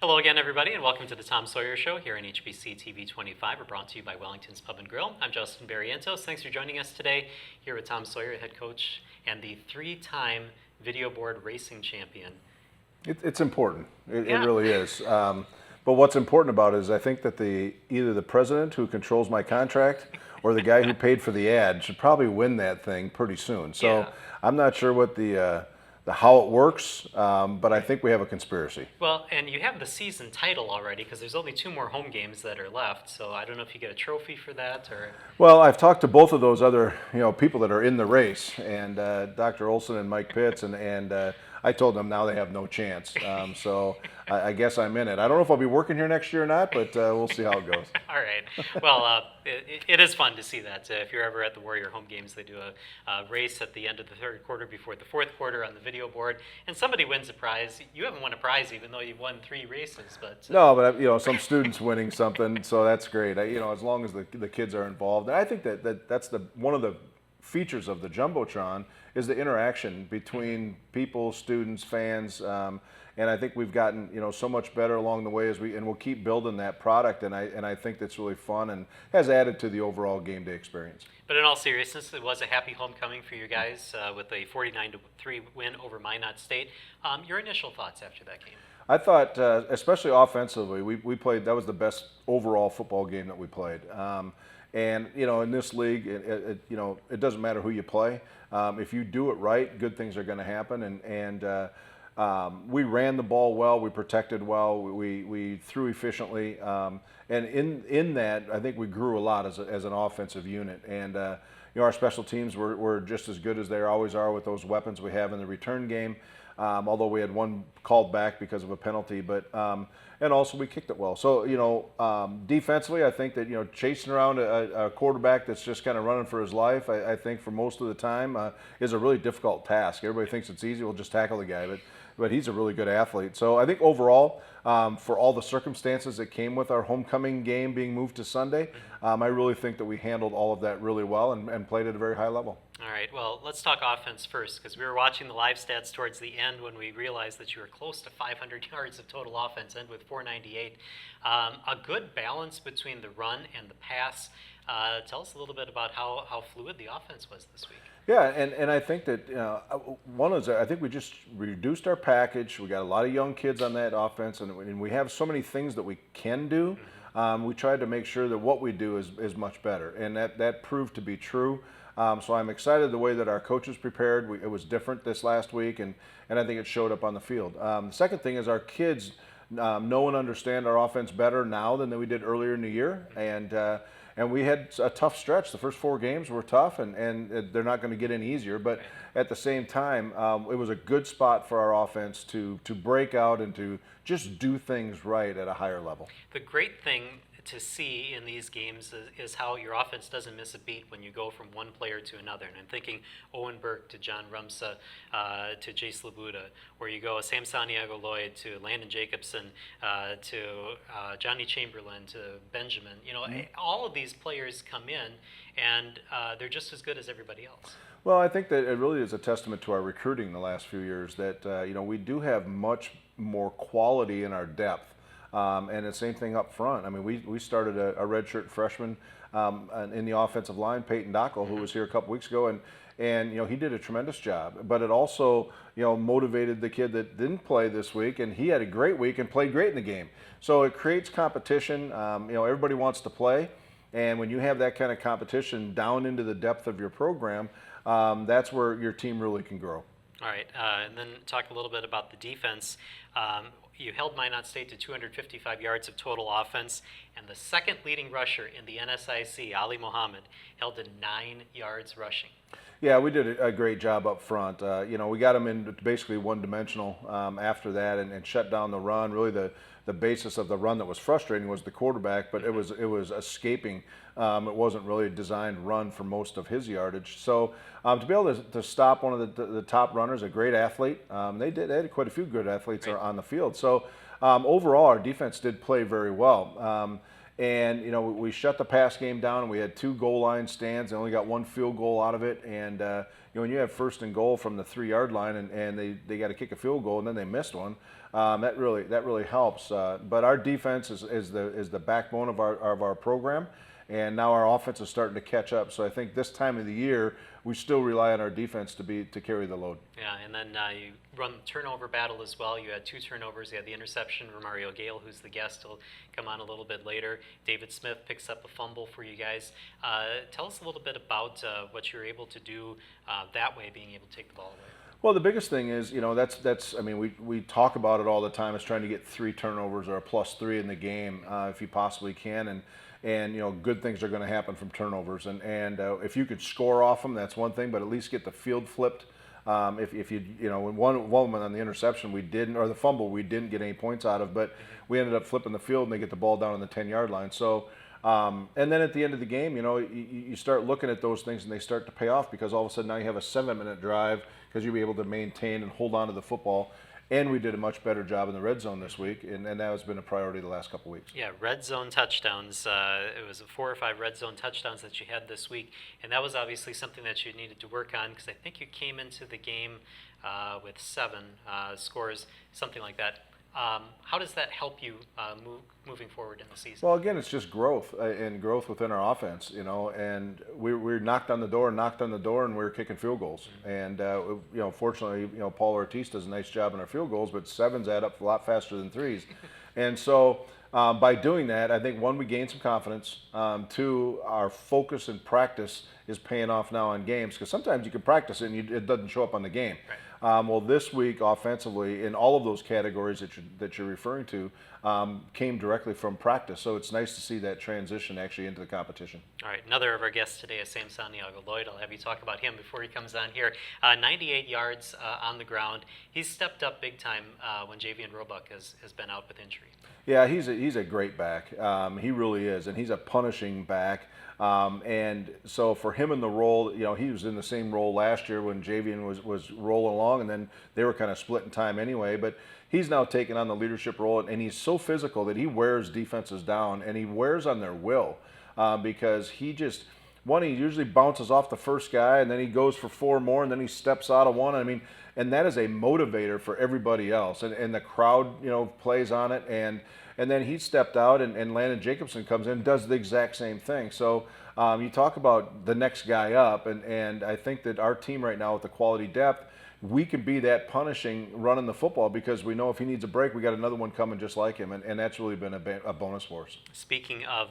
Hello again, everybody, and welcome to the Tom Sawyer Show here on HBC TV 25. We're brought to you by Wellington's Pub and Grill. I'm Justin Barrientos. Thanks for joining us today here with Tom Sawyer, head coach, and the three-time video board racing champion. It's important. It really is. But what's important about it is I think that either the president who controls my contract or the guy who paid for the ad should probably win that thing pretty soon. So I'm not sure what the how it works, but I think we have a conspiracy. Well, and you have the season title already because there's only 2 more home games that are left. So I don't know if you get a trophy for that or. Well, I've talked to both of those other people that are in the race, and Dr. Olson and Mike Pitts, and I told them now they have no chance. So I guess I'm in it. I don't know if I'll be working here next year or not, but we'll see how it goes. All right. Well, it is fun to see that. If you're ever at the Warrior home games, they do a race at the end of the third quarter before the fourth quarter on the video board, and somebody wins a prize. You haven't won a prize even though you've won 3 races, but no, but some students winning something, so that's great. As long as the kids are involved, and I think that's one of the features of the Jumbotron is the interaction between people, students, fans, and I think we've gotten so much better along the way and we'll keep building that product, and I think that's really fun and has added to the overall game day experience. But in all seriousness, it was a happy homecoming for you guys with a 49-3 win over Minot State. Your initial thoughts after that game? I thought, especially offensively, we played. That was the best overall football game that we played. And in this league, it doesn't matter who you play. If you do it right, good things are going to happen. And we ran the ball well. We protected well. We threw efficiently. And in that, I think we grew a lot as an offensive unit. And our special teams were just as good as they always are with those weapons we have in the return game. Although we had one called back because of a penalty, but and also we kicked it well. So defensively, I think that chasing around a quarterback that's just kind of running for his life, I think for most of the time is a really difficult task. Everybody thinks it's easy. We'll just tackle the guy, but he's a really good athlete. So I think overall, for all the circumstances that came with our homecoming game being moved to Sunday, I really think that we handled all of that really well and played at a very high level. All right, well, let's talk offense first because we were watching the live stats towards the end when we realized that you were close to 500 yards of total offense, end with 498. A good balance between the run and the pass. Tell us a little bit about how fluid the offense was this week. Yeah, and I think that one is I think we just reduced our package. We got a lot of young kids on that offense, and we have so many things that we can do. We tried to make sure that what we do is much better, and that proved to be true. So I'm excited the way that our coaches prepared. It was different this last week, and I think it showed up on the field. The second thing is our kids know and understand our offense better now than we did earlier in the year, and we had a tough stretch. The first 4 games were tough, and they're not going to get any easier. But at the same time, it was a good spot for our offense to break out and to just do things right at a higher level. The great thing to see in these games is how your offense doesn't miss a beat when you go from one player to another. And I'm thinking Owen Burke to John Rumsa to Jace Labuda, where you go Sam Santiago Lloyd to Landon Jacobson to Johnny Chamberlain to Benjamin. All of these players come in and they're just as good as everybody else. Well, I think that it really is a testament to our recruiting the last few years that we do have much more quality in our depth. And the same thing up front. I mean, we started a redshirt freshman in the offensive line, Peyton Dockel, who was here a couple weeks ago, and he did a tremendous job. But it also motivated the kid that didn't play this week, and he had a great week and played great in the game. So it creates competition. Everybody wants to play, and when you have that kind of competition down into the depth of your program, that's where your team really can grow. All right, and then talk a little bit about the defense. You held Minot State to 255 yards of total offense, and the second leading rusher in the NSIC, Ali Mohammed, held to 9 yards rushing. Yeah, we did a great job up front. We got him in basically one-dimensional after that and shut down the run. Really, the basis of the run that was frustrating was the quarterback, but it was escaping. It wasn't really a designed run for most of his yardage. So to be able to stop one of the top runners, a great athlete, they had quite a few good athletes on the field. So overall, our defense did play very well. And, you know, we shut the pass game down, and we had 2 goal line stands. They only got 1 field goal out of it. And, you know, when you have first and goal from the 3-yard line and they got to kick a field goal and then they missed one, that really helps. But our defense is the backbone of our program. And now our offense is starting to catch up. So I think this time of the year, we still rely on our defense to carry the load. Yeah, and then you run the turnover battle as well. You had 2 turnovers. You had the interception. Romario Gale, who's the guest, will come on a little bit later. David Smith picks up a fumble for you guys. Tell us a little bit about what you were able to do that way, being able to take the ball away. Well, the biggest thing is, you know, that's I mean, we talk about it all the time, is trying to get 3 turnovers or a +3 in the game if you possibly can. And you know, good things are going to happen from turnovers. And if you could score off them, that's one thing, but at least get the field flipped. If you know, when one on the interception we didn't, or the fumble we didn't get any points out of, but we ended up flipping the field and they get the ball down on the 10-yard line. So, and then at the end of the game, you know, you start looking at those things and they start to pay off, because all of a sudden now you have a 7-minute drive because you'll be able to maintain and hold on to the football. And we did a much better job in the red zone this week, and that has been a priority the last couple of weeks. Yeah, red zone touchdowns. It was 4 or 5 red zone touchdowns that you had this week, and that was obviously something that you needed to work on, because I think you came into the game with 7 scores, something like that. How does that help you moving forward in the season? Well, again, it's just growth and growth within our offense, you know. And we knocked on the door, and we were kicking field goals. And you know, fortunately, you know, Paul Ortiz does a nice job in our field goals, but 7s add up a lot faster than 3s. And so by doing that, I think 1, we gained some confidence. 2, our focus and practice is paying off now on games, because sometimes you can practice it and it doesn't show up on the game. Right. Well, this week, offensively, in all of those categories that you're referring to, came directly from practice. So it's nice to see that transition actually into the competition. All right, another of our guests today is Sam Santiago Lloyd. I'll have you talk about him before he comes on here. 98 yards on the ground. He's stepped up big time when Javian Roebuck has been out with injury. Yeah, he's a great back. He really is, and he's a punishing back. And so for him in the role, you know, he was in the same role last year when Javian was rolling along, and then they were kind of splitting time anyway. But he's now taken on the leadership role, and he's so physical that he wears defenses down, and he wears on their will, because he usually bounces off the first guy, and then he goes for 4 more, and then he steps out of one. I mean, and that is a motivator for everybody else, and the crowd, you know, plays on it. And then he stepped out, and Landon Jacobson comes in and does the exact same thing. So you talk about the next guy up, and I think that our team right now with the quality depth, we can be that punishing running the football, because we know if he needs a break, we got another one coming just like him, and that's really been a bonus for us. Speaking of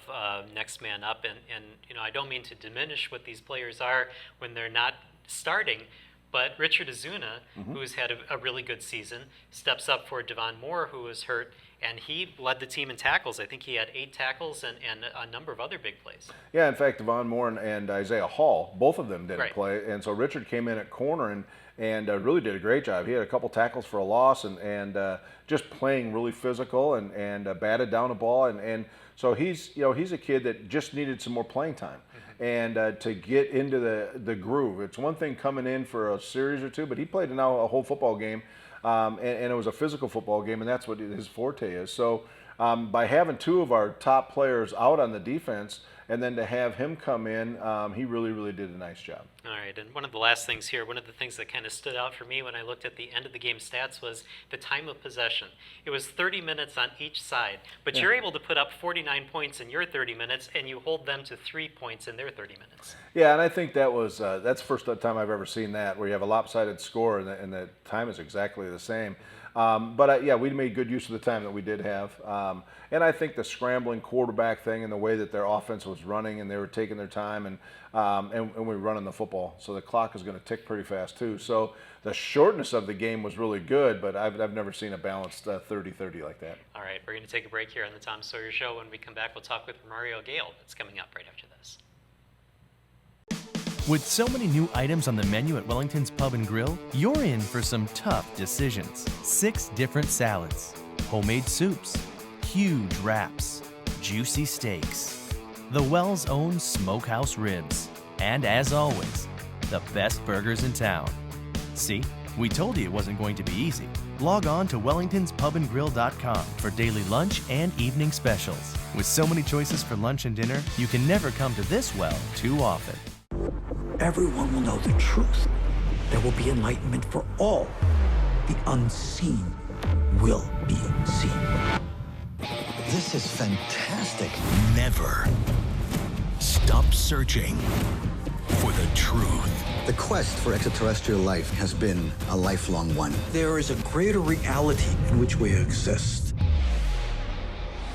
next man up, and you know, I don't mean to diminish what these players are when they're not starting, but Richard Azuna, who's had a really good season, steps up for Devon Moore, who was hurt, and he led the team in tackles. I think he had 8 tackles and a number of other big plays. Yeah, in fact, Devon Moore and Isaiah Hall, both of them didn't Right. play, and so Richard came in at corner and really did a great job. He had a couple tackles for a loss, and just playing really physical and batted down a ball, and so he's a kid that just needed some more playing time. And to get into the groove. It's one thing coming in for a series or 2, but he played now a whole football game, and it was a physical football game, and that's what his forte is. So by having 2 of our top players out on the defense, and then to have him come in, he really did a nice job. All right, and one of the last things here, one of the things that kind of stood out for me when I looked at the end of the game stats was the time of possession. It was 30 minutes on each side, but you're able to put up 49 points in your 30 minutes, and you hold them to 3 points in their 30 minutes. Yeah, and I think that's the first time I've ever seen that, where you have a lopsided score and the time is exactly the same. But yeah, we made good use of the time that we did have. And I think the scrambling quarterback thing and the way that their offense was running, and they were taking their time, and we were running the football. So the clock is going to tick pretty fast too. So the shortness of the game was really good, but I've never seen a balanced 30-30 like that. All right, we're going to take a break here on the Tom Sawyer Show. When we come back, we'll talk with Mario Gale. That's coming up right after this. With so many new items on the menu at Wellington's Pub and Grill, you're in for some tough decisions. 6 different salads, homemade soups, huge wraps, juicy steaks, the Wells' own smokehouse ribs, and as always, the best burgers in town. See, we told you it wasn't going to be easy. Log on to wellingtonspubandgrill.com for daily lunch and evening specials. With so many choices for lunch and dinner, you can never come to this well too often. Everyone will know the truth. There will be enlightenment for all. The unseen will be seen. This is fantastic. Never stop searching for the truth. The quest for extraterrestrial life has been a lifelong one. There is a greater reality in which we exist.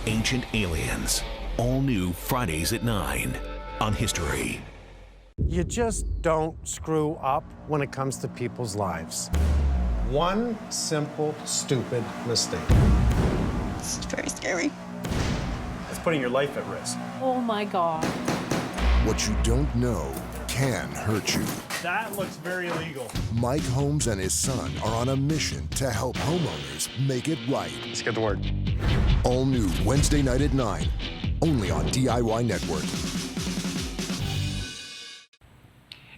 Ancient Aliens. All new Fridays at 9 on History. You just don't screw up when it comes to people's lives. One simple, stupid mistake. It's very scary. It's putting your life at risk. Oh my God. What you don't know can hurt you. That looks very illegal. Mike Holmes and his son are on a mission to help homeowners make it right. Let's get to work. All new Wednesday night at 9, only on DIY Network.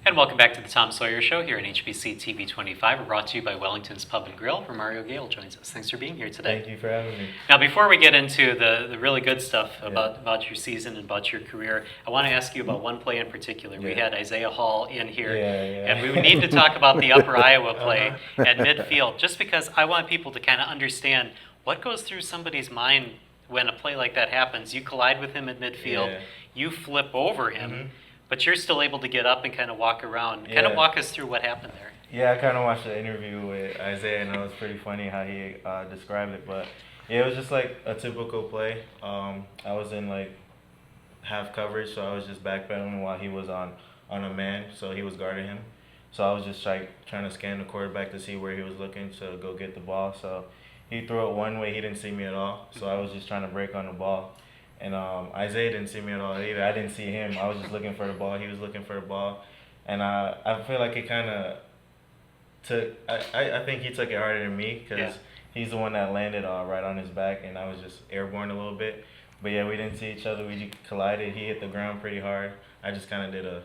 And welcome back to the Tom Sawyer Show here on HBC TV 25. We're brought to you by Wellington's Pub and Grill, where Mario Gale joins us. Thanks for being here today. Thank you for having me. Now, before we get into the really good stuff about your season and about your career, I want to ask you about one play in particular. We had Isaiah Hall in here, and we need to talk about the Upper Iowa play at midfield, just because I want people to kind of understand what goes through somebody's mind when a play like that happens. You collide with him at midfield, you flip over him, but you're still able to get up and kind of walk around. Kind of walk us through what happened there. Yeah, I kind of watched the interview with Isaiah, and it was pretty funny how he described it. But yeah, it was just like a typical play. I was in like half coverage, so I was just backpedaling while he was on a man, so he was guarding him. So I was just like trying to scan the quarterback to see where he was looking to go get the ball. So he threw it one way, he didn't see me at all. So I was just trying to break on the ball. And Isaiah didn't see me at all either. I didn't see him. I was just looking for the ball. He was looking for the ball. And I feel like it kind of took – I think he took it harder than me because he's the one that landed right on his back, and I was just airborne a little bit. But, yeah, we didn't see each other. We collided. He hit the ground pretty hard. I just kind of did a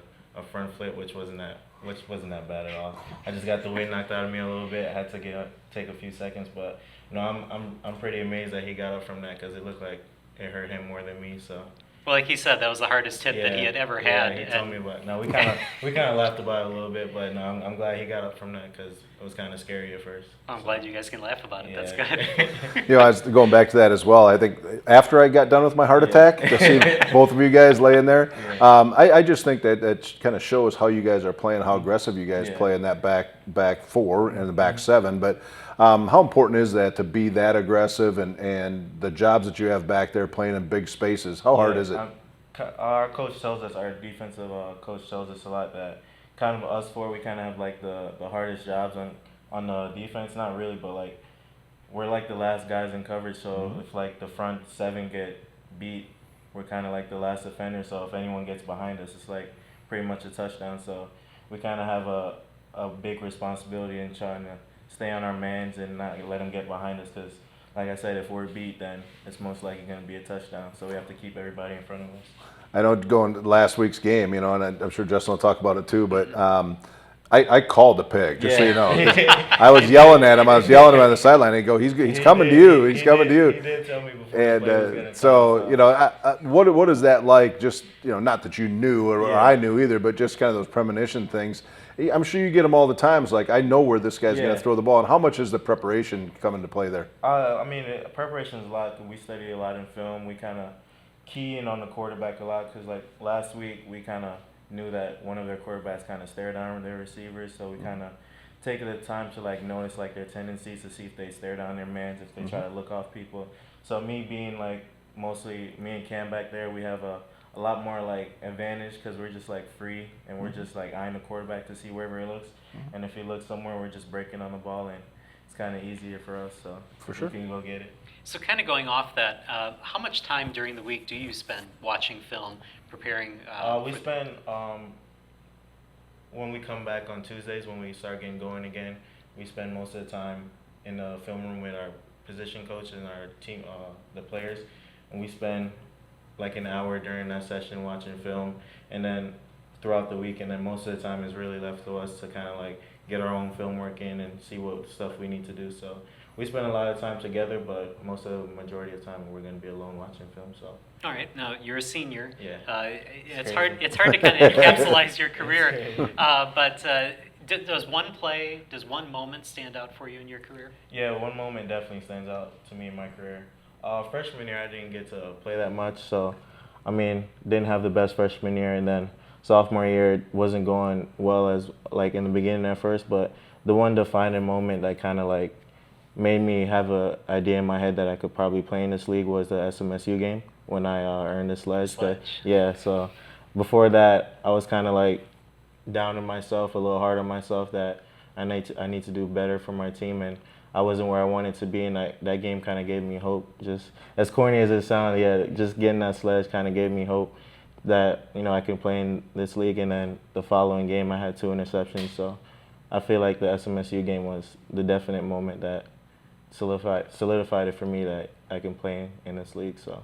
front flip, which wasn't that bad at all. I just got the wind knocked out of me a little bit. I had to take a few seconds. But, I'm pretty amazed that he got up from that because it looked like it hurt him more than me. So. Well, like he said, that was the hardest hit that he had ever had. Yeah, he told me about it. No, we kind of laughed about it a little bit, but no, I'm glad he got up from that because it was kind of scary at first. I'm glad you guys can laugh about it. That's good. I was going back to that as well. I think after I got done with my heart attack, to see both of you guys laying there, I just think that kind of shows how you guys are playing, how aggressive you guys play in that back four and the back seven. But how important is that to be that aggressive and the jobs that you have back there playing in big spaces? How hard is it? Our coach tells us, our defensive coach tells us a lot that kind of us four, we kind of have like the hardest jobs on the defense. Not really, but like we're like the last guys in coverage. So if like the front seven get beat, we're kind of like the last offender. So if anyone gets behind us, it's like pretty much a touchdown. So we kind of have a big responsibility in trying to stay on our mans and not let them get behind us because, like I said, if we're beat, then it's most likely going to be a touchdown. So we have to keep everybody in front of us. I know going to last week's game, and I'm sure Justin will talk about it too, but I called the pick, just so you know. I was yelling at him. I was yelling at him on the sideline. He'd go, he's coming to you. He's coming to you. He did tell me before. And so, what is that like? Just, not that you knew or I knew either, but just kind of those premonition things. I'm sure you get them all the time. It's like, I know where this guy's going to throw the ball. And how much is the preparation come into play there? Preparation is a lot. We study a lot in film. We kind of key in on the quarterback a lot because, like, last week we kind of knew that one of their quarterbacks kind of stared down their receivers. So we kind of take the time to, like, notice, like, their tendencies to see if they stare down their mans, if they try to look off people. So me being, like, mostly me and Cam back there, we have a lot more like advantage because we're just like free and we're just like eyeing the quarterback to see wherever he looks. And if he looks somewhere, we're just breaking on the ball and it's kind of easier for us. So for sure, we can go get it. So kind of going off that, how much time during the week do you spend watching film, preparing? We spend when we come back on Tuesdays when we start getting going again. We spend most of the time in the film room with our position coach and our team, the players, and we spend like an hour during that session watching film, and then throughout the week, and then most of the time is really left to us to kind of like get our own film work in and see what stuff we need to do. So we spend a lot of time together, but most of the majority of the time we're going to be alone watching film. So. All right, now you're a senior. Yeah. It's hard to kind of encapsulate your career, but does one moment stand out for you in your career? Yeah, one moment definitely stands out to me in my career. Freshman year, I didn't get to play that much, so I mean, didn't have the best freshman year, and then sophomore year it wasn't going well as like in the beginning at first. But the one defining moment that kind of like made me have an idea in my head that I could probably play in this league was the SMSU game when I earned the sledge. Yeah, so before that, I was kind of like down on myself, a little hard on myself that I need to do better for my team, and I wasn't where I wanted to be, and that game kind of gave me hope. Just as corny as it sounds, yeah, just getting that sledge kind of gave me hope that, you know, I can play in this league. And then the following game, I had 2 interceptions. So I feel like the SMSU game was the definite moment that solidified it for me that I can play in this league. So.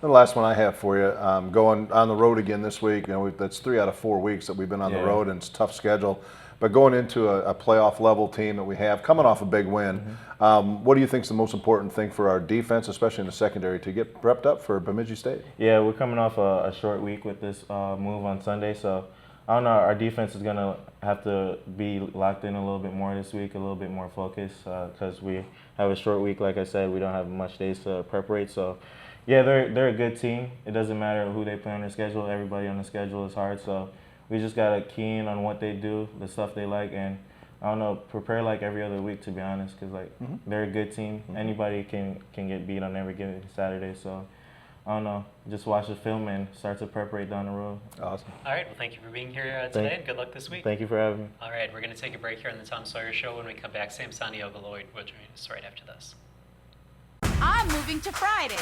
The last one I have for you, going on the road again this week. You know, that's 3 out of 4 weeks that we've been on the road, and it's a tough schedule. But going into a playoff level team that we have, coming off a big win, what do you think is the most important thing for our defense, especially in the secondary, to get prepped up for Bemidji State? Yeah, we're coming off a short week with this move on Sunday, so I don't know. Our defense is going to have to be locked in a little bit more this week, a little bit more focused, because we have a short week. Like I said, we don't have much days to preparate. So, yeah, they're a good team. It doesn't matter who they play on their schedule. Everybody on the schedule is hard. So we just got to key in on what they do, the stuff they like, and I don't know, prepare like every other week, to be honest, because like they're a good team. Anybody can get beat on every given Saturday. So I don't know, just watch the film and start to prepare down the road. Awesome. All right, well, thank you for being here today, and good luck this week. Thank you for having me. All right, we're going to take a break here on the Tom Sawyer Show. When we come back, Sam Santiago Lloyd will join us right after this. I'm moving to Fridays.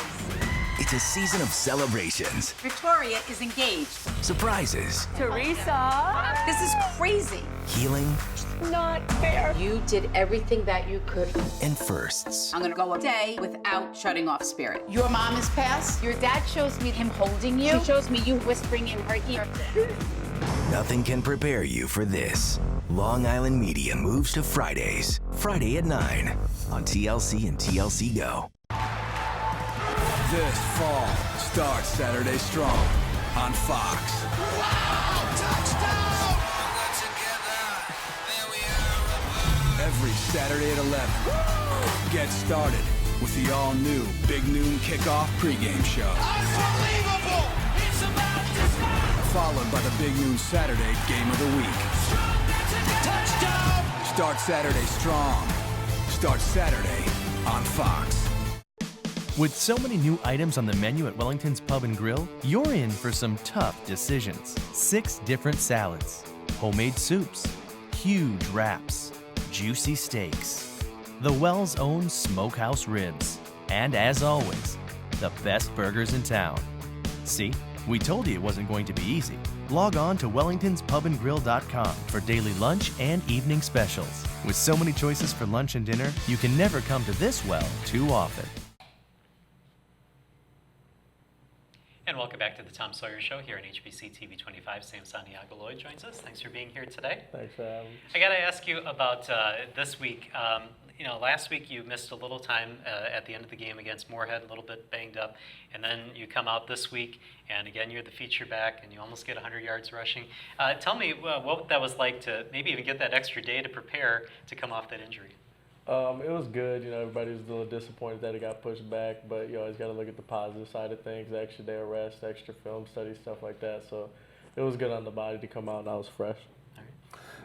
It's a season of celebrations, Victoria is engaged. surprises, Teresa. This is crazy. healing, Not fair. You did everything that you could. and firsts. I'm gonna go a day without shutting off Spirit. Your mom is passed. Your dad shows me him holding you. She shows me you whispering in her ear. Nothing can prepare you for this. Long Island Media moves to Fridays, Friday at 9 on TLC and TLC Go. This fall starts Saturday strong on Fox. Wow! Touchdown! Every Saturday at 11. Get started with the all-new Big Noon Kickoff pregame show. Unbelievable! It's about to start! Followed by the Big Noon Saturday Game of the Week. Touchdown! Start Saturday strong. Start Saturday on Fox. With so many new items on the menu at Wellington's Pub and Grill, you're in for some tough decisions. 6 different salads, homemade soups, huge wraps, juicy steaks, the Wells' own smokehouse ribs, and as always, the best burgers in town. See, we told you it wasn't going to be easy. Log on to wellingtonspubandgrill.com for daily lunch and evening specials. With so many choices for lunch and dinner, you can never come to this well too often. And welcome back to the Tom Sawyer Show here on HBC TV 25. Sam Santiago Lloyd joins us. Thanks for being here today. Thanks for having me. I got to ask you about this week. You know, last week you missed a little time at the end of the game against Moorhead, a little bit banged up, and then you come out this week, and again you're the feature back, and you almost get 100 yards rushing. Tell me what that was like to maybe even get that extra day to prepare to come off that injury. It was good. You know, everybody was a little disappointed that it got pushed back, but you always got to look at the positive side of things, the extra day of rest, extra film study, stuff like that. So it was good on the body to come out, and I was fresh.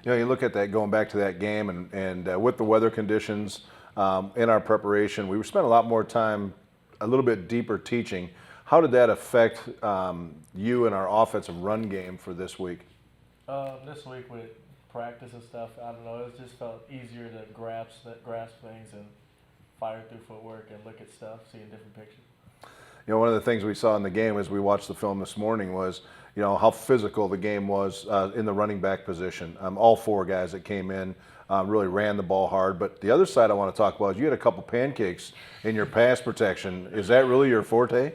You know, you look at that, going back to that game, and with the weather conditions in our preparation, we spent a lot more time, a little bit deeper teaching. How did that affect you and our offensive run game for this week? This week with practice and stuff, I don't know, it just felt easier to grasp things and fire through footwork and look at stuff, seeing different pictures. You know, one of the things we saw in the game as we watched the film this morning was, you know, how physical the game was in the running back position. All 4 guys that came in really ran the ball hard. But the other side I want to talk about is you had a couple pancakes in your pass protection. Is that really your forte?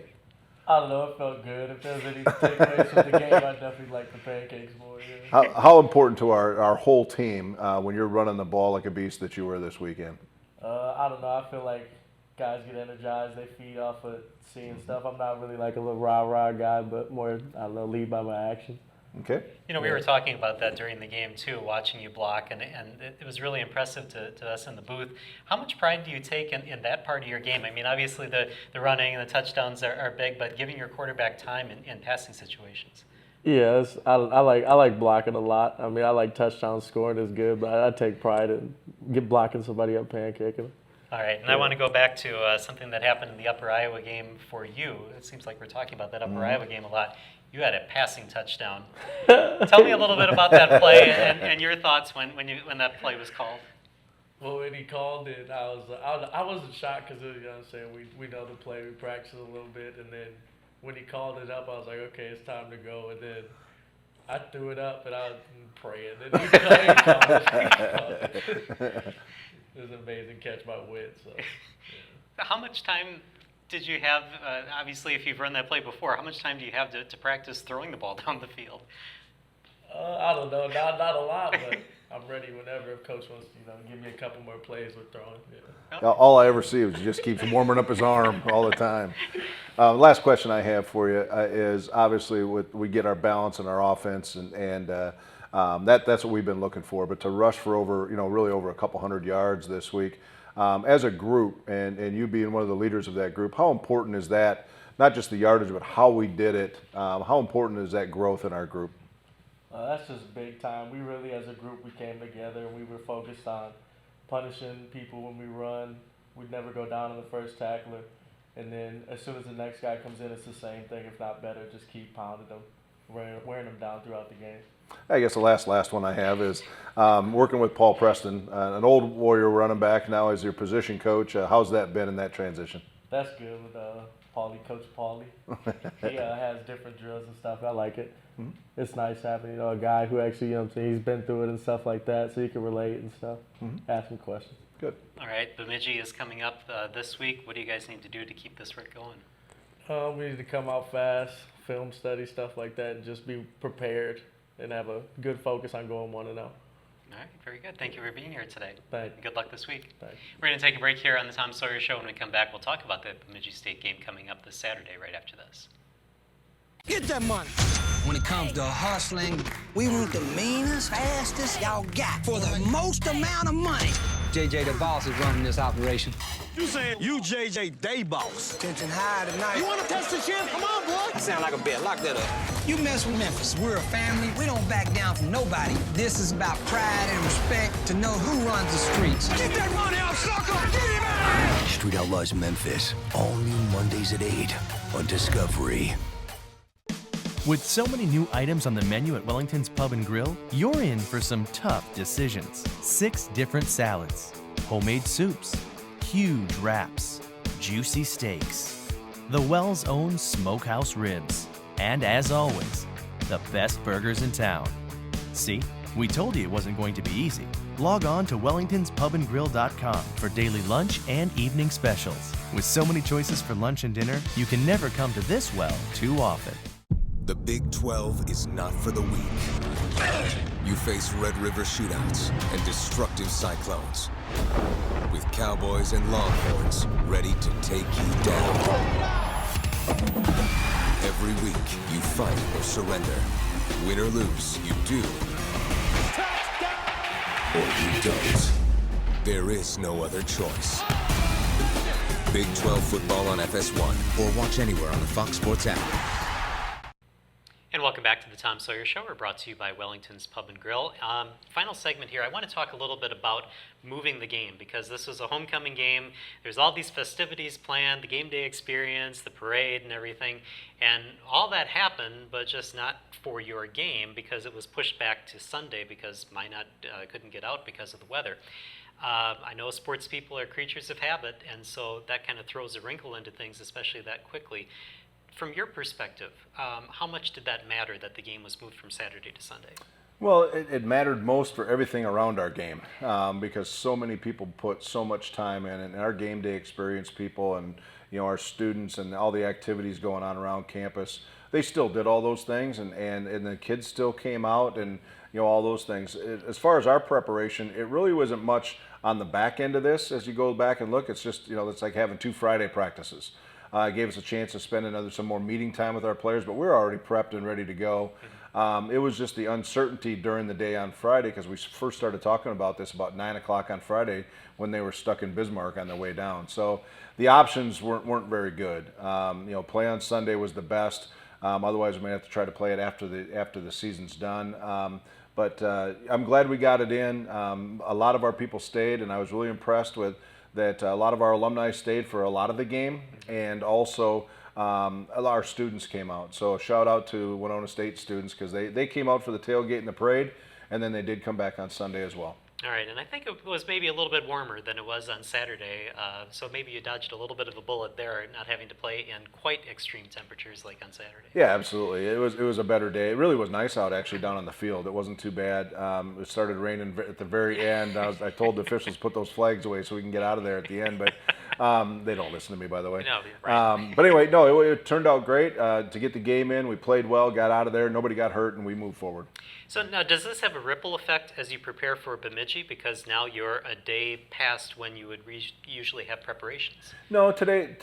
I don't know. It felt good. If there was any takeaways from the game, I definitely like the pancakes more. Yeah. How important to our whole team when you're running the ball like a beast that you were this weekend? I don't know. I feel like guys get energized. They feed off of seeing stuff. I'm not really like a little rah-rah guy, but more, I don't know, lead by my actions. Okay. You know, we were talking about that during the game too, watching you block, and it was really impressive to us in the booth. How much pride do you take in that part of your game? I mean, obviously the running and the touchdowns are big, but giving your quarterback time in passing situations. Yeah, I like blocking a lot. I mean, I like touchdown scoring is good, but I take pride in blocking somebody up, pancaking them. All right, and I want to go back to something that happened in the Upper Iowa game for you. It seems like we're talking about that Upper Iowa game a lot. You had a passing touchdown. Tell me a little bit about that play and your thoughts when that play was called. Well, when he called it, I wasn't shocked because, you know what I'm saying, we know the play, we practiced a little bit, and then when he called it up, I was like, okay, it's time to go, and then I threw it up, and I was praying. And he called it. It was an amazing catch by Witt. So, yeah. How much time did you have, obviously, if you've run that play before, how much time do you have to practice throwing the ball down the field? I don't know, not a lot, but I'm ready whenever if Coach wants to, give me a couple more plays with throwing. Yeah. All I ever see is he just keeps warming up his arm all the time. Last question I have for you is obviously we get our balance in our offense, and that's what we've been looking for. But to rush for really over a couple hundred yards this week, as a group, and you being one of the leaders of that group, how important is that? Not just the yardage, but how we did it. How important is that growth in our group? That's just big time. We really, as a group, we came together and we were focused on punishing people when we run. We'd never go down on the first tackler. And then as soon as the next guy comes in, it's the same thing, if not better. Just keep pounding them, wearing them down throughout the game. I guess the last one I have is working with Paul Preston, an old Warrior running back, now as your position coach. How's that been in that transition? That's good with Coach Paulie. He has different drills and stuff. I like it. Mm-hmm. It's nice having a guy who actually, he's been through it and stuff like that, so he can relate and stuff. Mm-hmm. Ask him questions. Good. All right, Bemidji is coming up this week. What do you guys need to do to keep this work going? We need to come out fast, film study, stuff like that, and just be prepared and have a good focus on going 1-0. All right, very good. Thank you for being here today. Thanks. Good luck this week. Thanks. We're going to take a break here on the Tom Sawyer Show. When we come back, we'll talk about the Bemidji State game coming up this Saturday right after this. Get that money. When it comes to hustling, we want the meanest, fastest y'all got for the most amount of money. JJ the boss is running this operation. You saying you JJ Day Boss? Tension high tonight. You want to test the shit? Come on, boy. Sound like a bet. Lock that up. You mess with Memphis. We're a family. We don't back down from nobody. This is about pride and respect to know who runs the streets. Get that money out, sucker! Get him out of here! Street Outlaws Memphis. All new Mondays at 8 on Discovery. With so many new items on the menu at Wellington's Pub and Grill, you're in for some tough decisions. 6 different salads, homemade soups, huge wraps, juicy steaks, the Wells' own smokehouse ribs, and as always, the best burgers in town. See, we told you it wasn't going to be easy. Log on to wellingtonspubandgrill.com for daily lunch and evening specials. With so many choices for lunch and dinner, you can never come to this well too often. The Big 12 is not for the weak. You face Red River shootouts and destructive cyclones, with Cowboys and Longhorns ready to take you down. Every week, you fight or surrender. Win or lose, you do. Or you don't. There is no other choice. Big 12 football on FS1, or watch anywhere on the Fox Sports app. And welcome back to the Tom Sawyer Show. We're brought to you by Wellington's Pub and Grill. Final segment here. I want to talk a little bit about moving the game, because this was a homecoming game. There's all these festivities planned, the game day experience, the parade and everything. And all that happened, but just not for your game, because it was pushed back to Sunday because Minot couldn't get out because of the weather. I know sports people are creatures of habit, and so that kind of throws a wrinkle into things, especially that quickly. From your perspective, how much did that matter that the game was moved from Saturday to Sunday? Well, it mattered most for everything around our game because so many people put so much time in, and our game day experience people and our students and all the activities going on around campus. They still did all those things, and the kids still came out and all those things. As far as our preparation, it really wasn't much on the back end of this. As you go back and look, it's just it's like having 2 Friday practices. It gave us a chance to spend some more meeting time with our players, but we were already prepped and ready to go. It was just the uncertainty during the day on Friday, because we first started talking about this about 9 o'clock on Friday when they were stuck in Bismarck on their way down. So the options weren't very good. Play on Sunday was the best. Otherwise, we may have to try to play it after the season's done. But I'm glad we got it in. A lot of our people stayed, and I was really impressed with that. A lot of our alumni stayed for a lot of the game, and also our students came out. So shout out to Winona State students, because they came out for the tailgate and the parade, and then they did come back on Sunday as well. All right, and I think it was maybe a little bit warmer than it was on Saturday, so maybe you dodged a little bit of a bullet there, not having to play in quite extreme temperatures like on Saturday. Yeah, absolutely. It was a better day. It really was nice out actually down on the field. It wasn't too bad. It started raining at the very end. I told the officials put those flags away so we can get out of there at the end, but they don't listen to me, by the way. No, right. But anyway, no, it turned out great to get the game in. We played well, got out of there. Nobody got hurt, and we moved forward. So now, does this have a ripple effect as you prepare for Bemidji? Because now you're a day past when you would usually have preparations. No, today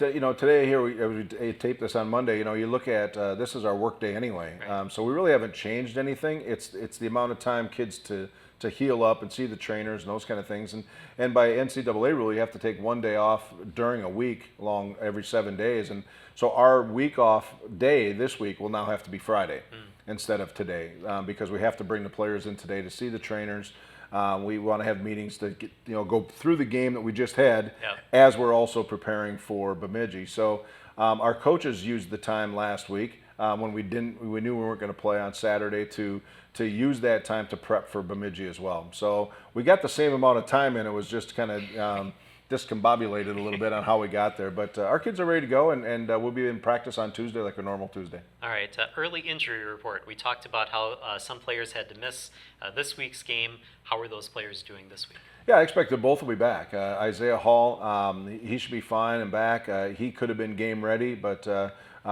here we taped this on Monday. You look at this is our work day anyway, right. So we really haven't changed anything. It's the amount of time kids to heal up and see the trainers and those kind of things. And by NCAA rule, you have to take 1 day off during a week long every 7 days. And so our week off day this week will now have to be Friday instead of today, because we have to bring the players in today to see the trainers. We want to have meetings to go through the game that we just had, as we're also preparing for Bemidji. So our coaches used the time last week when we knew we weren't going to play on Saturday to use that time to prep for Bemidji as well. So we got the same amount of time in. It was just kind of discombobulated a little bit on how we got there. But our kids are ready to go, and we'll be in practice on Tuesday like a normal Tuesday. All right, early injury report. We talked about how some players had to miss this week's game. How are those players doing this week? Yeah, I expect that both will be back. Isaiah Hall, he should be fine and back. He could have been game ready, but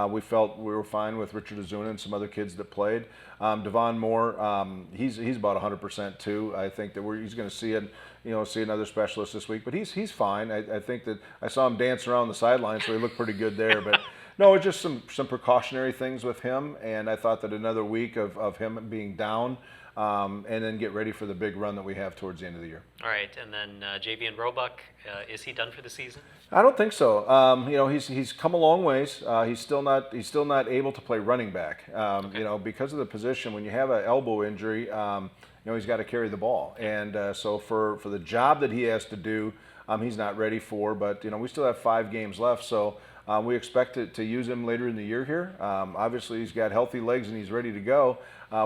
we felt we were fine with Richard Azuna and some other kids that played. Devon Moore, he's about 100% too. I think that he's going to see another specialist this week, but he's fine. I think that I saw him dance around the sideline, so he looked pretty good there. But no, it's just some precautionary things with him, and I thought that another week of him being down, and then get ready for the big run that we have towards the end of the year. All right, and then Javian Roebuck, is he done for the season? I don't think so. He's come a long ways. He's still not able to play running back. Okay. Because of the position, when you have an elbow injury, he's got to carry the ball, and so for the job that he has to do, he's not ready for. But we still have 5 games left, so we expect to use him later in the year here. Obviously, he's got healthy legs and he's ready to go.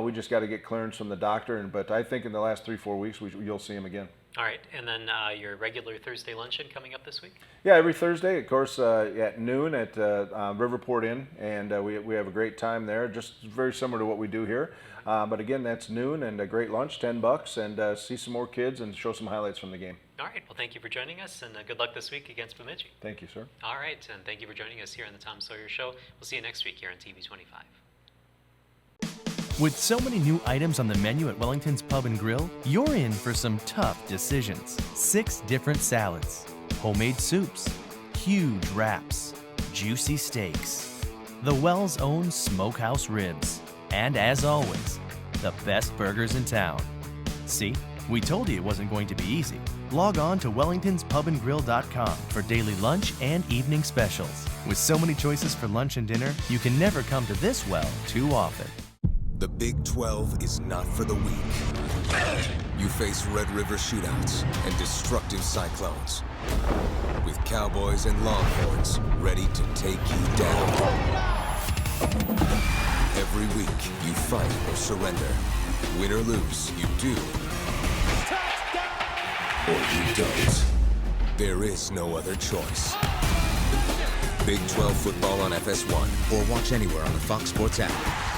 We just got to get clearance from the doctor, but I think in the last 3-4 weeks you'll see him again. All right, and then your regular Thursday luncheon coming up this week? Yeah, every Thursday, of course, at noon at Riverport Inn, and we have a great time there, just very similar to what we do here. But again, that's noon and a great lunch, $10, and see some more kids and show some highlights from the game. All right, well, thank you for joining us, and good luck this week against Bemidji. Thank you, sir. All right, and thank you for joining us here on the Tom Sawyer Show. We'll see you next week here on TV 25. With so many new items on the menu at Wellington's Pub and Grill, you're in for some tough decisions. 6 different salads, homemade soups, huge wraps, juicy steaks, the Wells' own smokehouse ribs, and as always, the best burgers in town. See, we told you it wasn't going to be easy. Log on to wellingtonspubandgrill.com for daily lunch and evening specials. With so many choices for lunch and dinner, you can never come to this well too often. The Big 12 is not for the weak. You face Red River shootouts and destructive cyclones, with Cowboys and Longhorns ready to take you down. Every week, you fight or surrender. Win or lose, you do. Or you don't. There is no other choice. Big 12 football on FS1, or watch anywhere on the Fox Sports app.